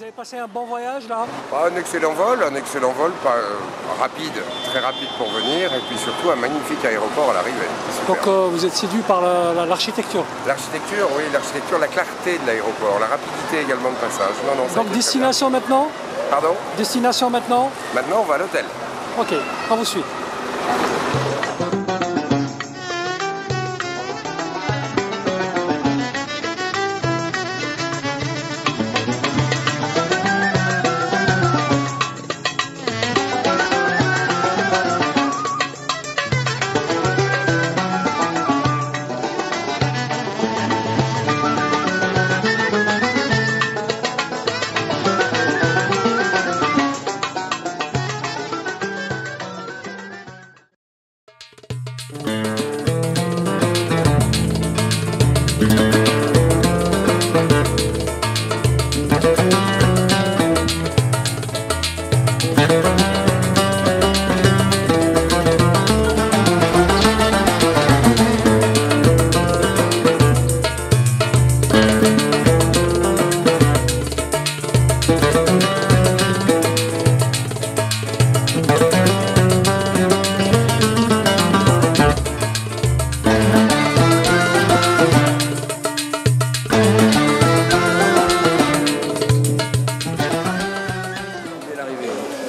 avez passé un bon voyage là? Un excellent vol, pas, rapide, très rapide pour venir, et puis surtout un magnifique aéroport à l'arrivée. Donc vous êtes séduit par l'architecture? L'architecture, oui, l'architecture, la clarté de l'aéroport, la rapidité également de passage. Non, non, donc destination maintenant? Pardon? Destination maintenant? Maintenant on va à l'hôtel. Ok, on vous suit.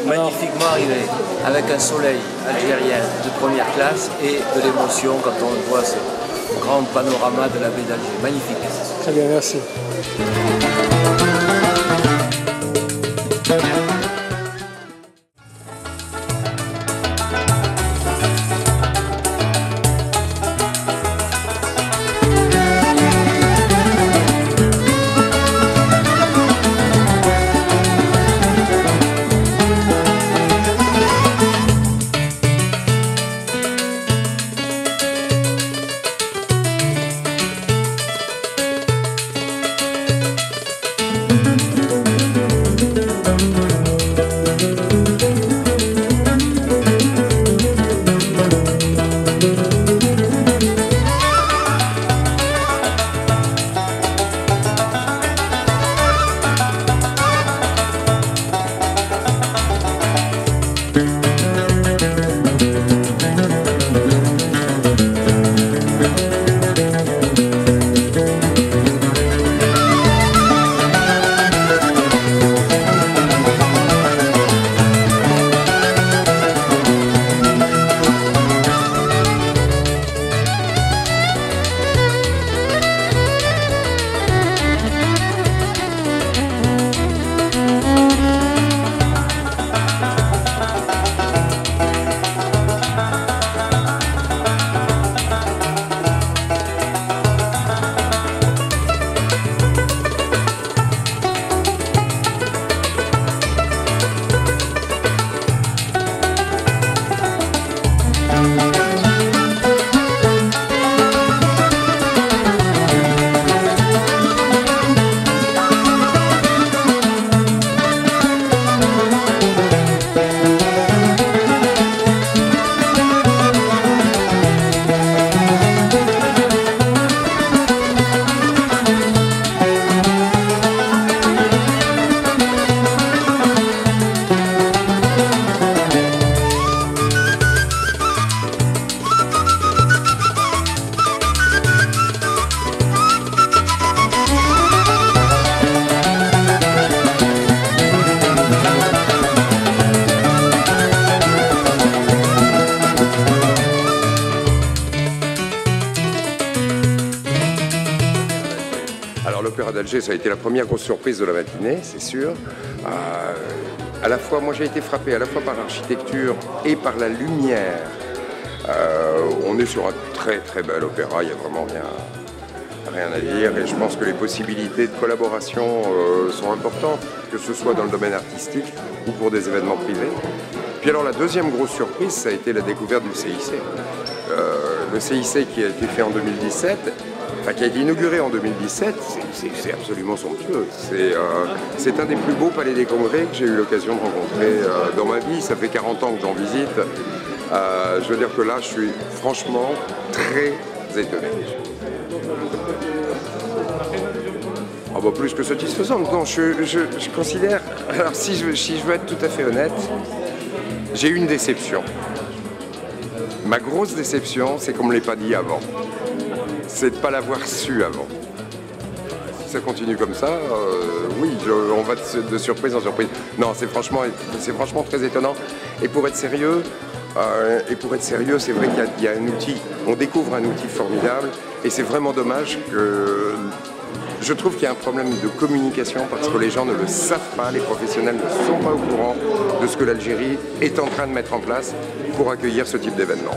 Magnifiquement arrivé, avec un soleil algérien de première classe et de l'émotion quand on voit ce grand panorama de la baie d'Alger. Magnifique. Très bien, merci. L'Opéra d'Alger, ça a été la première grosse surprise de la matinée, c'est sûr. À la fois, moi j'ai été frappé à la fois par l'architecture et par la lumière. On est sur un très très bel opéra, il n'y a vraiment rien à dire, et je pense que les possibilités de collaboration sont importantes, que ce soit dans le domaine artistique ou pour des événements privés. Puis alors la deuxième grosse surprise, ça a été la découverte du CIC. Le CIC qui a été fait en 2017, qui a été inauguré en 2017, c'est absolument somptueux. C'est un des plus beaux palais des congrès que j'ai eu l'occasion de rencontrer dans ma vie. Ça fait 40 ans que j'en visite. Je veux dire que là, je suis franchement très étonné. bah, plus que satisfaisante. Non, je considère, alors si je veux être tout à fait honnête, j'ai eu une déception. Ma grosse déception, c'est qu'on ne me l'ait pas dit avant. C'est de ne pas l'avoir su avant. Si ça continue comme ça, oui, on va de surprise en surprise. Non, c'est franchement très étonnant. Et pour être sérieux, c'est vrai qu'il y a un outil, on découvre un outil formidable, et c'est vraiment dommage que... Je trouve qu'il y a un problème de communication parce que les gens ne le savent pas, les professionnels ne sont pas au courant de ce que l'Algérie est en train de mettre en place pour accueillir ce type d'événement.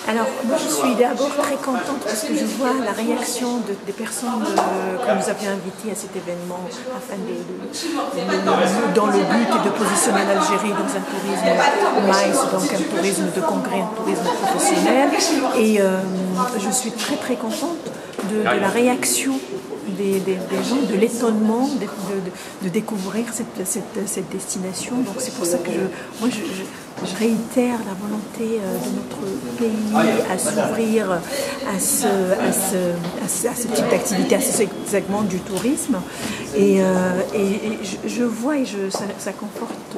Alors, moi je suis d'abord très contente parce que je vois la réaction des personnes que nous avions invitées à cet événement afin dans le but de positionner l'Algérie dans un tourisme MICE, donc un tourisme de congrès, un tourisme professionnel. Et je suis très très contente de la réaction des gens, de l'étonnement de découvrir cette destination. Donc c'est pour ça que je réitère la volonté de notre pays à s'ouvrir à ce type d'activité, à ce segment du tourisme. Et je vois, et ça conforte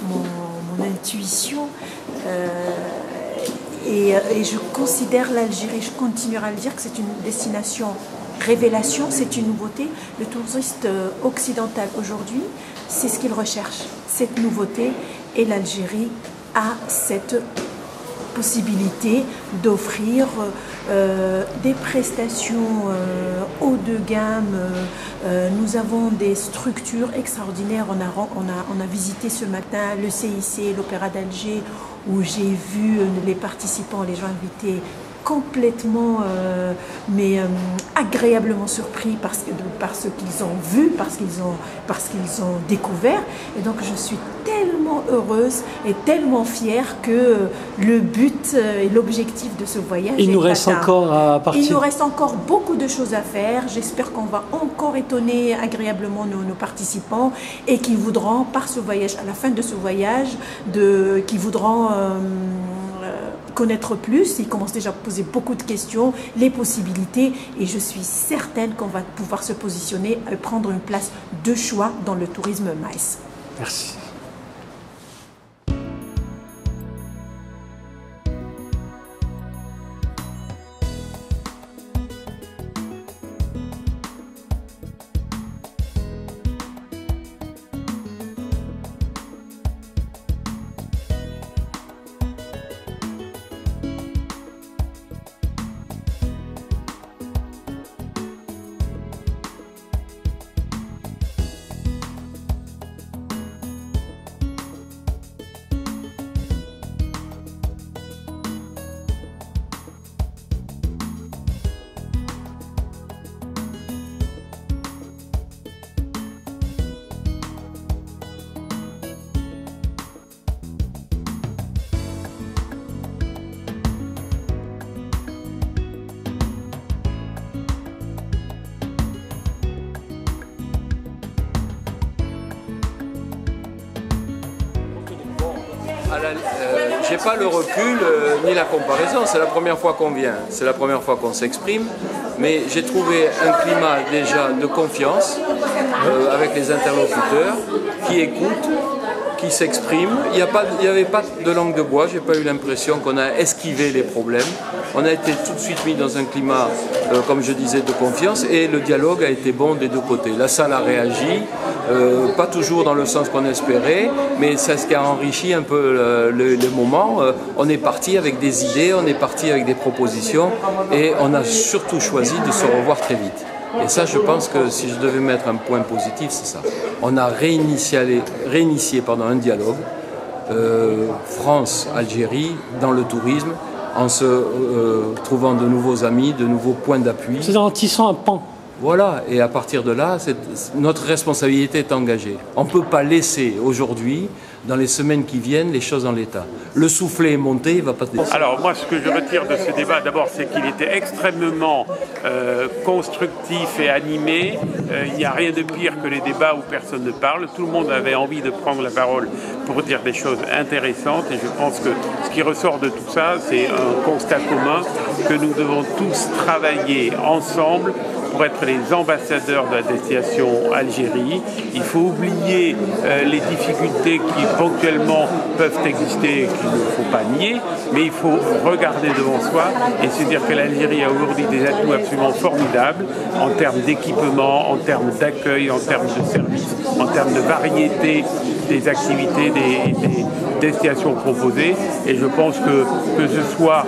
mon intuition. Et je considère l'Algérie, je continuerai à le dire, que c'est une destination révélation, c'est une nouveauté. Le touriste occidental aujourd'hui, c'est ce qu'il recherche, cette nouveauté, et l'Algérie a cette possibilité d'offrir des prestations haut de gamme. Nous avons des structures extraordinaires. On a visité ce matin le CIC, l'Opéra d'Alger, où j'ai vu les participants, les gens invités, complètement, agréablement surpris par ce qu'ils ont vu, parce qu'ils ont découvert. Et donc je suis tellement heureuse et tellement fière que le but et l'objectif de ce voyage Il nous reste encore à partir. Il nous reste encore beaucoup de choses à faire. J'espère qu'on va encore étonner agréablement nos participants et qu'ils voudront, par ce voyage, à la fin de ce voyage, qu'ils voudront connaître plus. Ils commencent déjà à poser beaucoup de questions, les possibilités, et je suis certaine qu'on va pouvoir se positionner et prendre une place de choix dans le tourisme MICE. Merci. J'ai pas le recul ni la comparaison, c'est la première fois qu'on vient, c'est la première fois qu'on s'exprime, mais j'ai trouvé un climat déjà de confiance avec les interlocuteurs qui écoutent, qui s'expriment. Il n'y avait pas de langue de bois, j'ai pas eu l'impression qu'on a esquivé les problèmes. On a été tout de suite mis dans un climat, comme je disais, de confiance et le dialogue a été bon des deux côtés. La salle a réagi, pas toujours dans le sens qu'on espérait, mais c'est ce qui a enrichi un peu le moment. On est parti avec des idées, on est parti avec des propositions et on a surtout choisi de se revoir très vite. Et ça, je pense que si je devais mettre un point positif, c'est ça. On a réinitié un dialogue France-Algérie dans le tourisme en se trouvant de nouveaux amis, de nouveaux points d'appui. C'est en tissant un pan. Voilà, et à partir de là, notre responsabilité est engagée. On ne peut pas laisser aujourd'hui, dans les semaines qui viennent, les choses en l'état. Le soufflet est monté, il ne va pas se décider. Alors moi, ce que je retire de ce débat, d'abord, c'est qu'il était extrêmement constructif et animé. Il n'y a rien de pire que les débats où personne ne parle. Tout le monde avait envie de prendre la parole pour dire des choses intéressantes. Et je pense que ce qui ressort de tout ça, c'est un constat commun que nous devons tous travailler ensemble pour être les ambassadeurs de la destination Algérie. Il faut oublier les difficultés qui ponctuellement peuvent exister et qu'il ne faut pas nier, mais il faut regarder devant soi et se dire que l'Algérie a aujourd'hui des atouts absolument formidables en termes d'équipement, en termes d'accueil, en termes de services, en termes de variété des activités, des destinations proposées. Et je pense que ce soit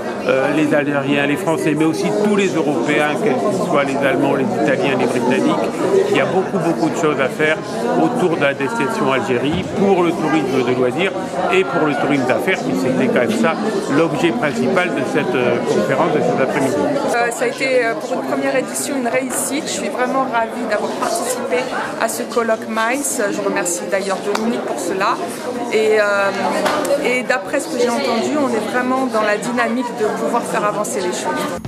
les Algériens, les Français, mais aussi tous les Européens, quels qu'ils soient, les Allemands, les Italiens, les Britanniques, il y a beaucoup de choses à faire autour de la destination Algérie pour le tourisme de loisirs et pour le tourisme d'affaires, qui c'était quand même ça l'objet principal de cette conférence de cet après-midi. Ça a été pour une première édition une réussite. Je suis vraiment ravie d'avoir participé à ce colloque MICE. Je remercie d'ailleurs Dominique pour cela. Et d'après ce que j'ai entendu, on est vraiment dans la dynamique de pouvoir faire avancer les choses.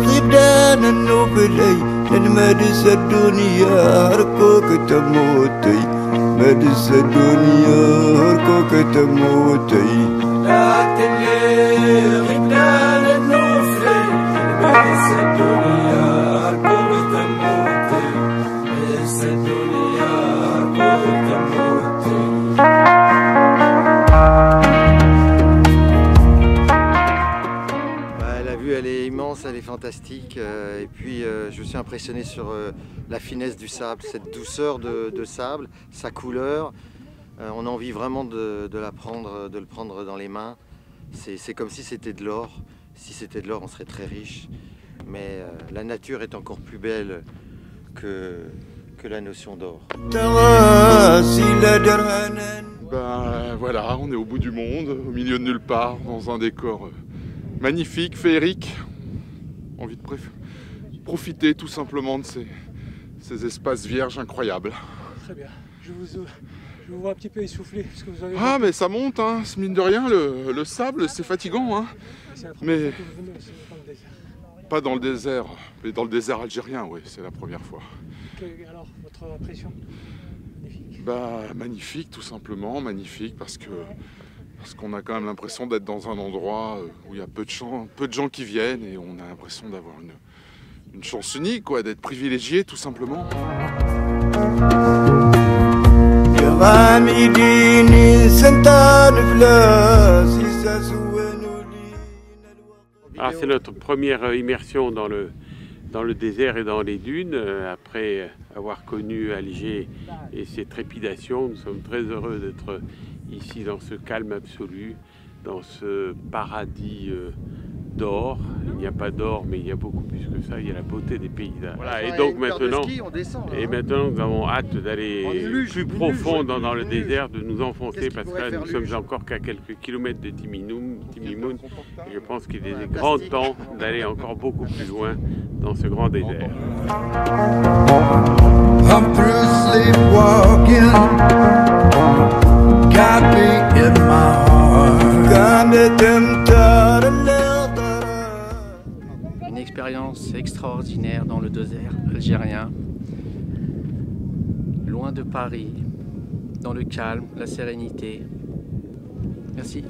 غدان النوبلي المدس الدنيا هركوك تموتي مدس الدنيا هركوك تموتي لا تلي غدان النوبلي المدس الدنيا هركوك تموتي مدس الدنيا هركوك تموتي. Elle est immense, elle est fantastique et puis je suis impressionné sur la finesse du sable, cette douceur de sable, sa couleur. On a envie vraiment de le prendre dans les mains. C'est comme si c'était de l'or. Si c'était de l'or, on serait très riche. Mais la nature est encore plus belle que la notion d'or. Ben voilà, on est au bout du monde, au milieu de nulle part, dans un décor magnifique, féerique. Envie de profiter tout simplement de ces espaces vierges incroyables. Très bien. Je vous vois un petit peu essoufflé. Parce que vous avez... Ah mais ça monte, hein. Mine de rien, le sable c'est fatigant. Hein. C'est la première fois que vous venez aussi dans le désert. Pas dans le désert, mais dans le désert algérien, oui, c'est la première fois. Alors, votre impression? Magnifique. Bah, magnifique, tout simplement, magnifique, parce qu'on a quand même l'impression d'être dans un endroit où il y a peu de gens qui viennent et on a l'impression d'avoir une chance unique, quoi, d'être privilégié, tout simplement. Ah, c'est notre première immersion dans le désert et dans les dunes. Après avoir connu Alger et ses trépidations, nous sommes très heureux d'être ici dans ce calme absolu, dans ce paradis d'or. Il n'y a pas d'or, mais il y a beaucoup plus que ça, il y a la beauté des paysages. Voilà, et donc maintenant, nous avons hâte d'aller plus profond dans le désert, de nous enfoncer, parce que là nous sommes encore qu'à quelques kilomètres de Timimoun, et je pense qu'il est grand temps d'aller encore beaucoup plus loin dans ce grand désert. Une expérience extraordinaire dans le désert algérien, loin de Paris, dans le calme, la sérénité. Merci.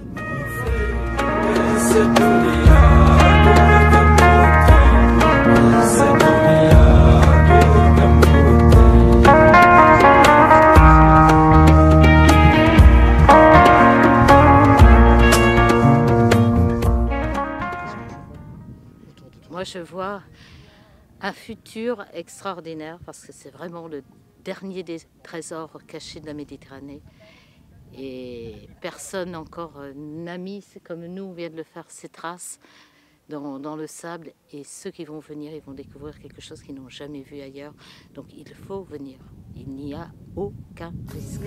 Moi, je vois un futur extraordinaire parce que c'est vraiment le dernier des trésors cachés de la Méditerranée. Et personne encore n'a mis, comme nous, vient de le faire, ces traces dans le sable. Et ceux qui vont venir, ils vont découvrir quelque chose qu'ils n'ont jamais vu ailleurs. Donc il faut venir. Il n'y a aucun risque.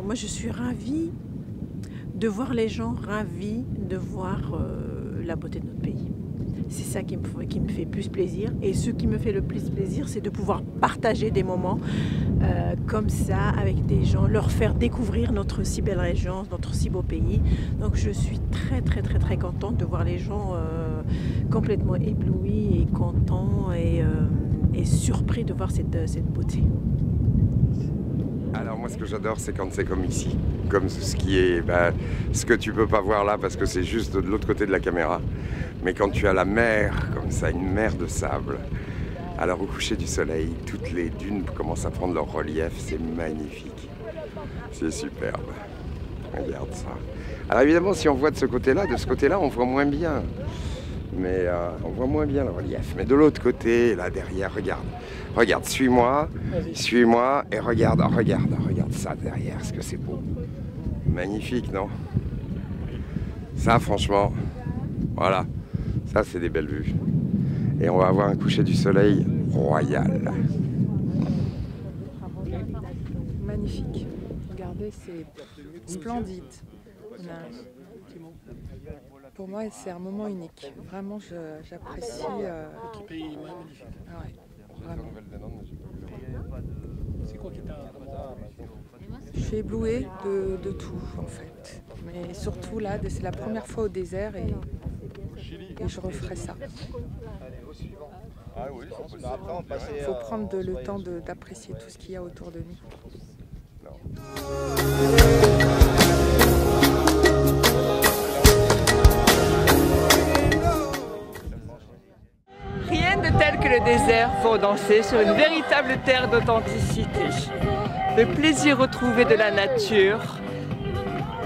Moi, je suis ravie de voir les gens ravis de voir la beauté de notre pays. C'est ça qui me fait plus plaisir. Et ce qui me fait le plus plaisir, c'est de pouvoir partager des moments comme ça avec des gens, leur faire découvrir notre si belle région, notre si beau pays. Donc je suis très contente de voir les gens complètement éblouis et contents et surpris de voir cette beauté. Alors moi ce que j'adore c'est quand c'est comme ici, comme ce qui est ce que tu peux pas voir là parce que c'est juste de l'autre côté de la caméra. Mais quand tu as la mer comme ça, une mer de sable, alors au coucher du soleil, toutes les dunes commencent à prendre leur relief, c'est magnifique, c'est superbe. Regarde ça. Alors évidemment si on voit de ce côté-là, on voit moins bien. Mais on voit moins bien le relief. Mais de l'autre côté, là derrière, regarde, suis-moi, et regarde ça derrière, ce que c'est beau. Magnifique, non? Ça, franchement, voilà, ça c'est des belles vues. Et on va avoir un coucher du soleil royal. Magnifique. Regardez, c'est splendide. Pour moi, c'est un moment unique. Vraiment, j'apprécie. Notre pays est magnifique. Ouais, vraiment. C'est quoi qui t'a... Je suis éblouie de tout, en fait. Mais surtout, là, c'est la première fois au désert et je referai ça. Il faut prendre le temps d'apprécier tout ce qu'il y a autour de nous. Rien de tel que le désert pour danser sur une véritable terre d'authenticité. Le plaisir retrouvé de la nature,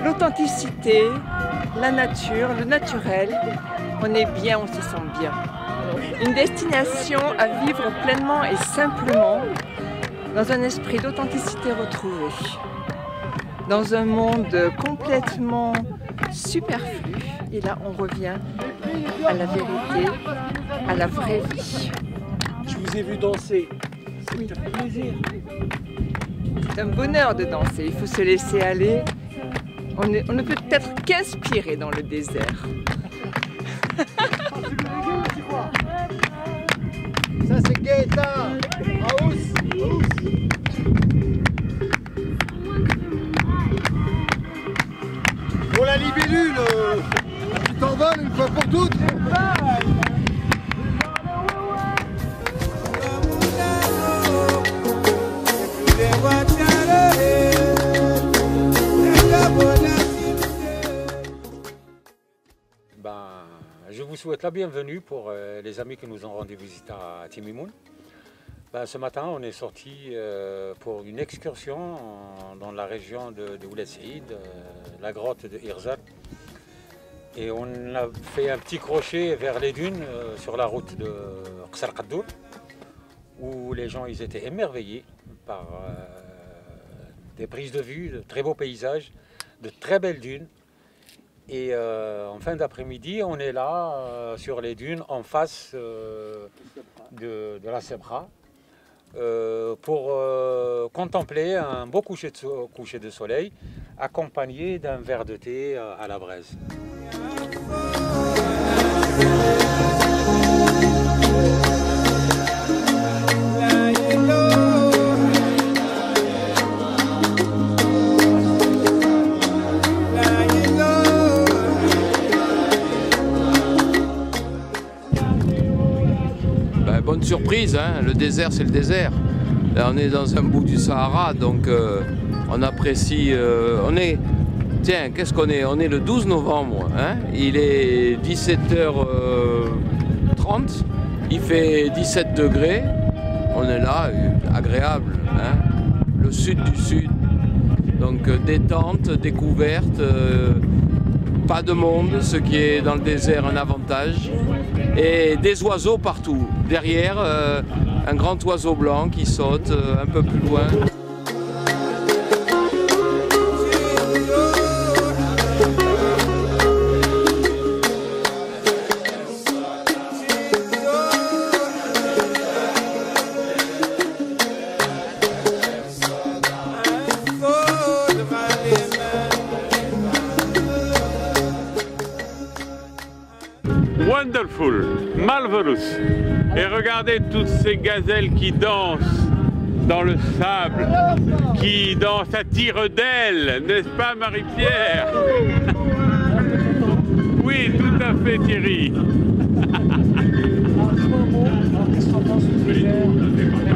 l'authenticité, la nature, le naturel. On est bien, on se sent bien. Une destination à vivre pleinement et simplement dans un esprit d'authenticité retrouvée. Dans un monde complètement superflu. Et là, on revient à la vérité, à la vraie vie. Je vous ai vu danser. Oui. Ça fait plaisir. C'est un bonheur de danser. Il faut se laisser aller. On ne peut être qu'inspiré dans le désert. Ça c'est Gaëtan. Pour la libellule, tu t'envoles une fois pour toutes. Je vous souhaite la bienvenue pour les amis qui nous ont rendu visite à Timimoun. Ce matin, on est sorti pour une excursion dans la région de Ouled Saïd, la grotte de Irzal. Et on a fait un petit crochet vers les dunes sur la route de Qsar Qaddour, où les gens ils étaient émerveillés par des prises de vue, de très beaux paysages, de très belles dunes. Et en fin d'après-midi, on est là sur les dunes en face de la Sebra pour contempler un beau coucher de soleil accompagné d'un verre de thé à la braise. Bonne surprise, hein, le désert c'est le désert. Là on est dans un bout du Sahara, donc on apprécie, tiens, qu'est-ce qu'on est? On est le 12 novembre, hein, il est 17h30, il fait 17 degrés, on est là, agréable, hein, le sud du sud. Donc détente, découverte, pas de monde, ce qui est dans le désert un avantage. Et des oiseaux partout. Derrière, un grand oiseau blanc qui saute un peu plus loin. Oh, wonderful, marvelous. Et regardez toutes ces gazelles qui dansent dans le sable, qui dansent à tire d'aile, n'est-ce pas Marie-Pierre? Oui, tout à fait Thierry.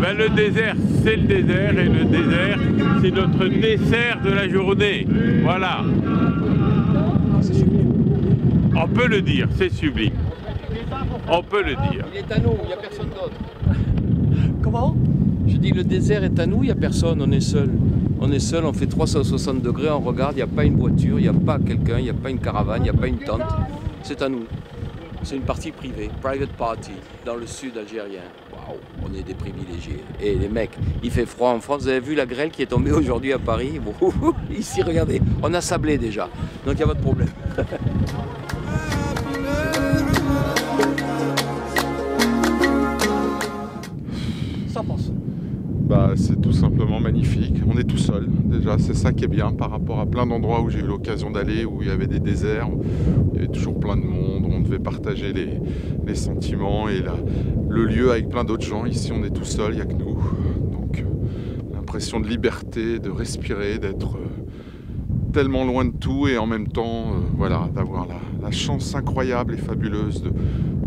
Ben, le désert, c'est le désert, et le désert, c'est notre dessert de la journée. Voilà. On peut le dire, c'est sublime. On peut le dire. Il est à nous, il n'y a personne d'autre. Comment? Je dis le désert est à nous, il n'y a personne, on est seul. On est seul, on fait 360 degrés, on regarde, il n'y a pas une voiture, il n'y a pas quelqu'un, il n'y a pas une caravane, il n'y a pas une tente. C'est à nous. C'est une partie privée, private party, dans le sud algérien. Waouh, on est des privilégiés. Et les mecs, il fait froid en France. Vous avez vu la grêle qui est tombée aujourd'hui à Paris? Bon, ici, regardez, on a sablé déjà. Donc il n'y a pas de problème. Ça passe. Bah, c'est tout simplement magnifique. On est tout seul, déjà, c'est ça qui est bien par rapport à plein d'endroits où j'ai eu l'occasion d'aller, où il y avait des déserts, où il y avait toujours plein de monde, où on devait partager les sentiments et le lieu avec plein d'autres gens. Ici, on est tout seul, il n'y a que nous. Donc, l'impression de liberté, de respirer, d'être tellement loin de tout et en même temps, voilà, d'avoir la chance incroyable et fabuleuse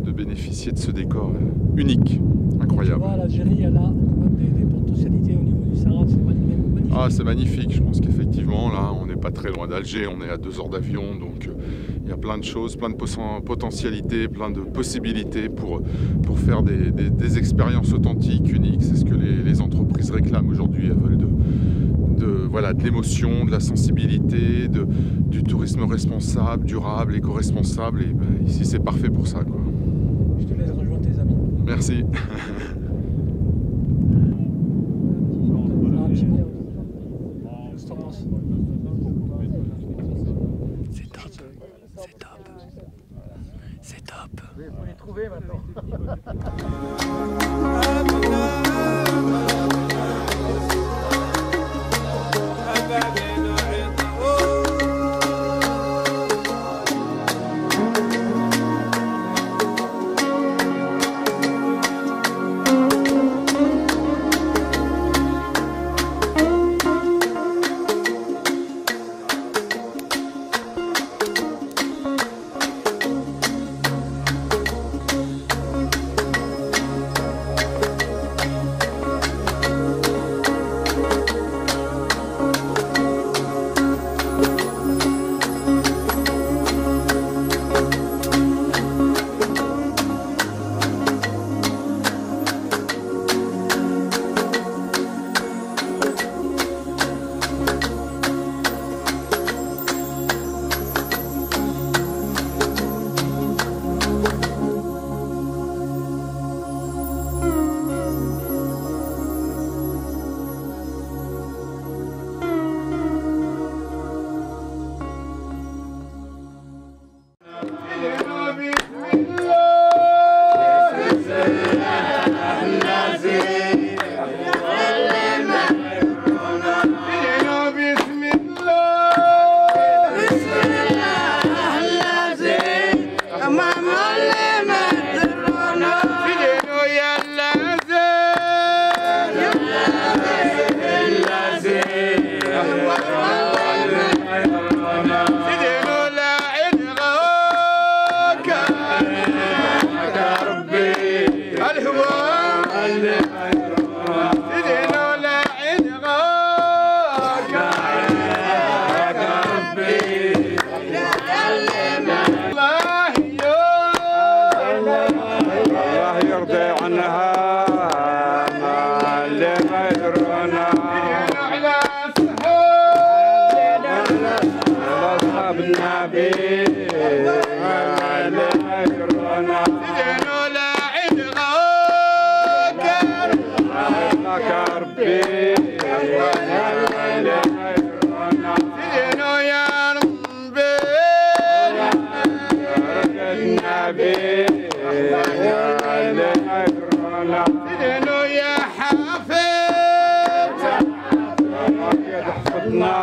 de bénéficier de ce décor unique, incroyable. L'Algérie, elle a quand même des potentialités au niveau du Sahara, c'est magnifique. Ah, c'est magnifique, je pense qu'effectivement, là, on n'est pas très loin d'Alger, on est à 2 heures d'avion, donc il y a plein de choses, plein de potentialités, plein de possibilités pour faire des expériences authentiques, uniques. C'est ce que les entreprises réclament aujourd'hui. Elles veulent voilà, de l'émotion, de la sensibilité, du tourisme responsable, durable, éco-responsable. Et ben, ici, c'est parfait pour ça, quoi. Je te laisse rejoindre tes amis. Merci. C'est top. C'est top. C'est top. Il faut les trouver maintenant. No.